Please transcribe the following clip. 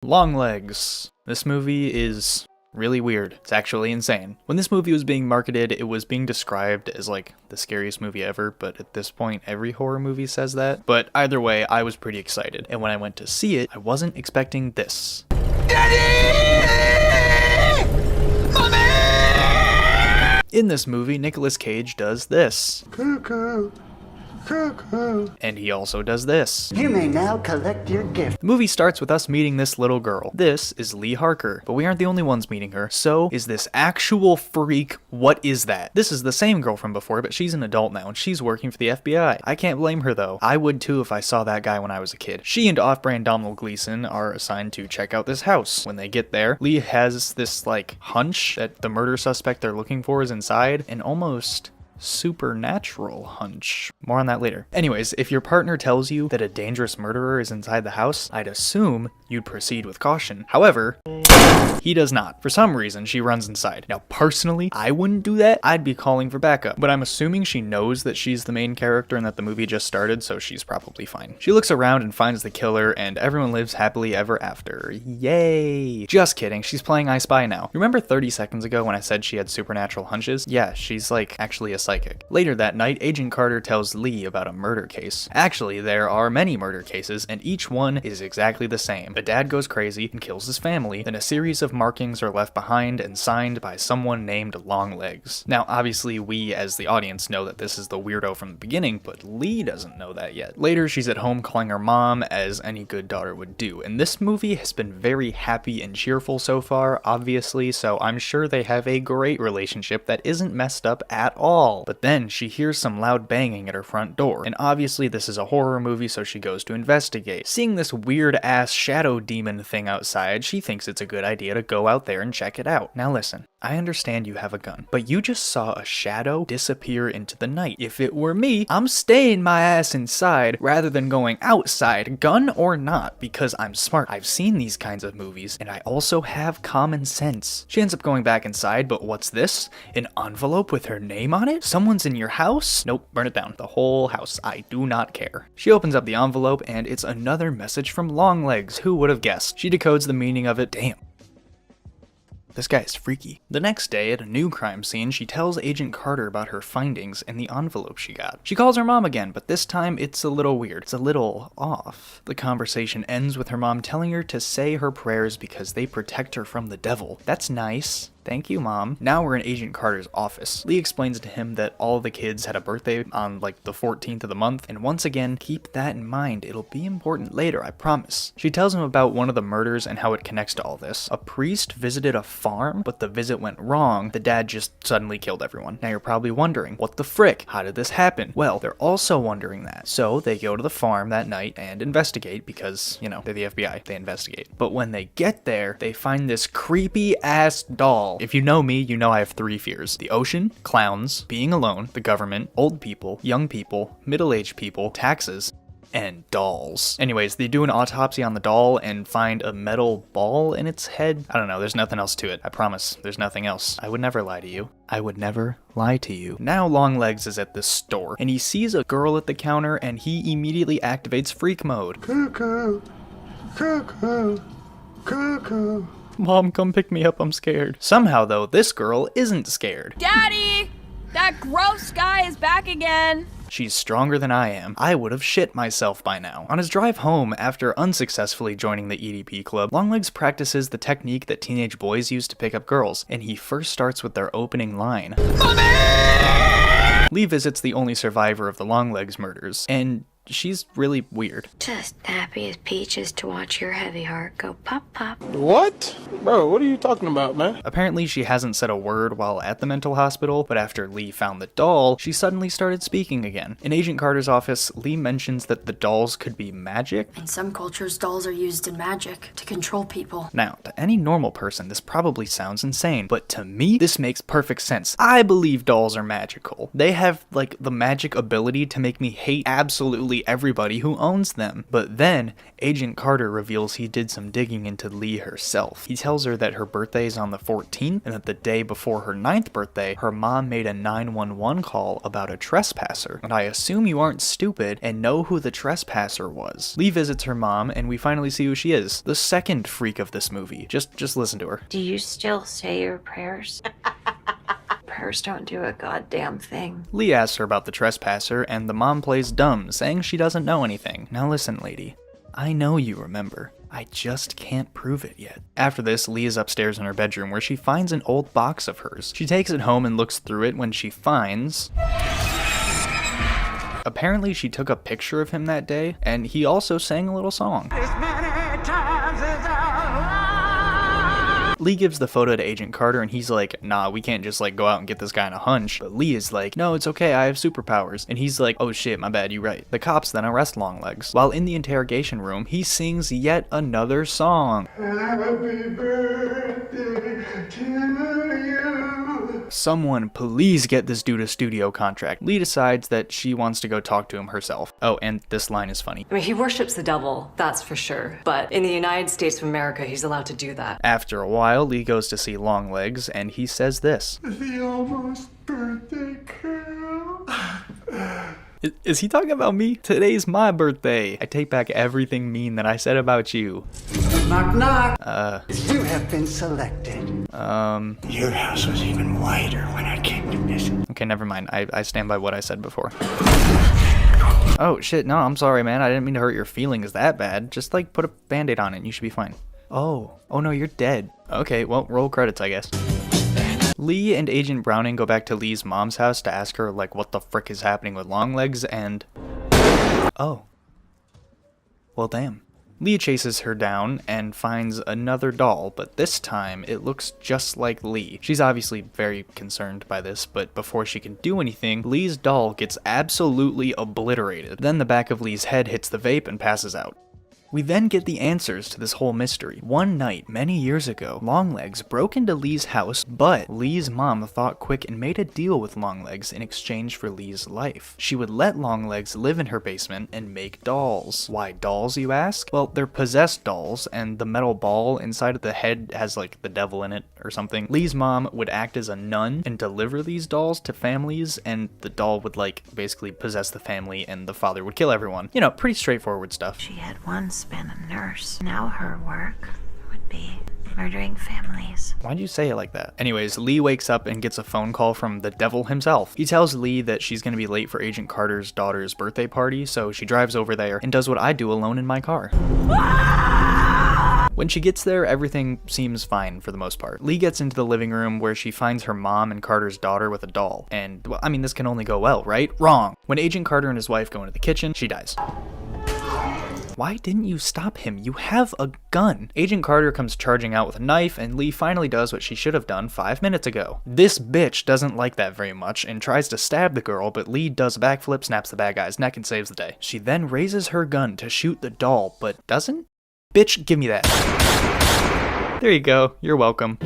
Longlegs. This movie is really weird. It's actually insane. When this movie was being marketed, it was being described as like the scariest movie ever, but at this point, every horror movie says that. But either way, I was pretty excited. And when I went to see it, I wasn't expecting this. Daddy! Mommy! In this movie, Nicolas Cage does this. Cuckoo. Cuckoo. And he also does this. You may now collect your gift. The movie starts with us meeting this little girl. This is Lee Harker, but we aren't the only ones meeting her. So is this actual freak. What is that? This is the same girl from before, but she's an adult now and she's working for the FBI. I can't blame her though. I would too if I saw that guy when I was a kid. She and off-brand Donald Gleason are assigned to check out this house. When they get there, Lee has this like hunch that the murder suspect they're looking for is inside, and almost supernatural hunch. More on that later. Anyways, if your partner tells you that a dangerous murderer is inside the house, I'd assume you'd proceed with caution. However, he does not. For some reason, she runs inside. Now, personally, I wouldn't do that. I'd be calling for backup. But I'm assuming she knows that she's the main character and that the movie just started, so she's probably fine. She looks around and finds the killer, and everyone lives happily ever after. Yay! Just kidding. She's playing I Spy now. Remember 30 seconds ago when I said she had supernatural hunches? Yeah, she's like actually a psychic. Later that night, Agent Carter tells Lee about a murder case. Actually, there are many murder cases, and each one is exactly the same. A dad goes crazy and kills his family, then a series of markings are left behind and signed by someone named Longlegs. Now, obviously, we as the audience know that this is the weirdo from the beginning, but Lee doesn't know that yet. Later, she's at home calling her mom, as any good daughter would do, and this movie has been very happy and cheerful so far, obviously, so I'm sure they have a great relationship that isn't messed up at all. But then she hears some loud banging at her front door, and obviously this is a horror movie, so she goes to investigate. Seeing this weird-ass shadow demon thing outside, she thinks it's a good idea to go out there and check it out. Now listen, I understand you have a gun, but you just saw a shadow disappear into the night. If it were me, I'm staying my ass inside rather than going outside, gun or not, because I'm smart. I've seen these kinds of movies, and I also have common sense. She ends up going back inside, but what's this? An envelope with her name on it? Someone's in your house? Nope, burn it down. The whole house. I do not care. She opens up the envelope, and it's another message from Longlegs. Who would have guessed? She decodes the meaning of it. Damn. This guy is freaky. The next day, at a new crime scene, she tells Agent Carter about her findings and the envelope she got. She calls her mom again, but this time it's a little weird. It's a little off. The conversation ends with her mom telling her to say her prayers because they protect her from the devil. That's nice. Thank you, Mom. Now we're in Agent Carter's office. Lee explains to him that all the kids had a birthday on like the 14th of the month, and once again, keep that in mind. It'll be important later, I promise. She tells him about one of the murders and how it connects to all this. A priest visited a farm, but the visit went wrong. The dad just suddenly killed everyone. Now you're probably wondering, what the frick? How did this happen? Well, they're also wondering that. So they go to the farm that night and investigate because, you know, they're the FBI. They investigate. But when they get there, they find this creepy ass doll. If you know me, you know I have 3 fears. The ocean, clowns, being alone, the government, old people, young people, middle-aged people, taxes, and dolls. Anyways, they do an autopsy on the doll and find a metal ball in its head. I don't know, there's nothing else to it. I promise, there's nothing else. I would never lie to you. I would never lie to you. Now Longlegs is at this store, and he sees a girl at the counter, and he immediately activates freak mode. Cuckoo. Cuckoo. Cuckoo. Mom, come pick me up, I'm scared. Somehow though, this girl isn't scared. Daddy! That gross guy is back again! She's stronger than I am. I would have shit myself by now. On his drive home, after unsuccessfully joining the EDP club, Longlegs practices the technique that teenage boys use to pick up girls, and he first starts with their opening line. Mommy! Lee visits the only survivor of the Longlegs murders, and she's really weird. Just happy as peaches to watch your heavy heart go pop pop. What? Bro, what are you talking about, man? Apparently she hasn't said a word while at the mental hospital, but after Lee found the doll, she suddenly started speaking again. In Agent Carter's office, Lee mentions that the dolls could be magic. In some cultures, dolls are used in magic to control people. Now, to any normal person, this probably sounds insane, but to me, this makes perfect sense. I believe dolls are magical. They have, like, the magic ability to make me hate absolutely absolutely everybody who owns them. But then, Agent Carter reveals he did some digging into Lee herself. He tells her that her birthday is on the 14th, and that the day before her 9th birthday, her mom made a 911 call about a trespasser. And I assume you aren't stupid and know who the trespasser was. Lee visits her mom, and we finally see who she is. The second freak of this movie. Just listen to her. Do you still say your prayers? Prayers don't do a goddamn thing. Lee asks her about the trespasser, and the mom plays dumb, saying she doesn't know anything. Now listen, lady. I know you remember. I just can't prove it yet. After this, Lee is upstairs in her bedroom where she finds an old box of hers. She takes it home and looks through it when she finds... Apparently she took a picture of him that day, and he also sang a little song. Lee gives the photo to Agent Carter, and he's like, nah, we can't just like go out and get this guy in a hunch. But Lee is like, no, it's okay, I have superpowers. And he's like, oh shit, my bad, you right. The cops then arrest Longlegs. While in the interrogation room, he sings yet another song. Happy birthday to you. Someone please get this dude a studio contract. Lee decides that she wants to go talk to him herself. Oh, and this line is funny. I mean, he worships the devil, that's for sure. But in the United States of America, he's allowed to do that. After a while, Lee goes to see Longlegs, and he says this. The almost birthday girl. Is he talking about me? Today's my birthday. I take back everything mean that I said about you. Knock, knock. You have been selected. Your house was even whiter when I came to visit. Okay, never mind. I stand by what I said before. Oh, shit, no, I'm sorry, man. I didn't mean to hurt your feelings that bad. Just, like, put a band-aid on it and you should be fine. Oh no, you're dead. Okay, well, roll credits, I guess. Lee and Agent Browning go back to Lee's mom's house to ask her, like, what the frick is happening with Longlegs, and... oh. Well, damn. Lee chases her down and finds another doll, but this time it looks just like Lee. She's obviously very concerned by this, but before she can do anything, Lee's doll gets absolutely obliterated. Then the back of Lee's head hits the vape and passes out. We then get the answers to this whole mystery. One night, many years ago, Longlegs broke into Lee's house, but Lee's mom thought quick and made a deal with Longlegs in exchange for Lee's life. She would let Longlegs live in her basement and make dolls. Why dolls, you ask? Well, they're possessed dolls, and the metal ball inside of the head has like the devil in it or something. Lee's mom would act as a nun and deliver these dolls to families, and the doll would like basically possess the family and the father would kill everyone. You know, pretty straightforward stuff. She had once been a nurse. Now her work would be murdering families. Why'd you say it like that? Anyways, Lee wakes up and gets a phone call from the devil himself. He tells Lee that she's gonna be late for Agent Carter's daughter's birthday party, so she drives over there and does what I do alone in my car. When she gets there, everything seems fine for the most part. Lee gets into the living room where she finds her mom and Carter's daughter with a doll. And, well, I mean, this can only go well, right? Wrong. When Agent Carter and his wife go into the kitchen, she dies. Why didn't you stop him? You have a gun. Agent Carter comes charging out with a knife, and Lee finally does what she should have done 5 minutes ago. This bitch doesn't like that very much and tries to stab the girl, but Lee does a backflip, snaps the bad guy's neck, and saves the day. She then raises her gun to shoot the doll, but doesn't? Bitch, give me that. There you go. You're welcome.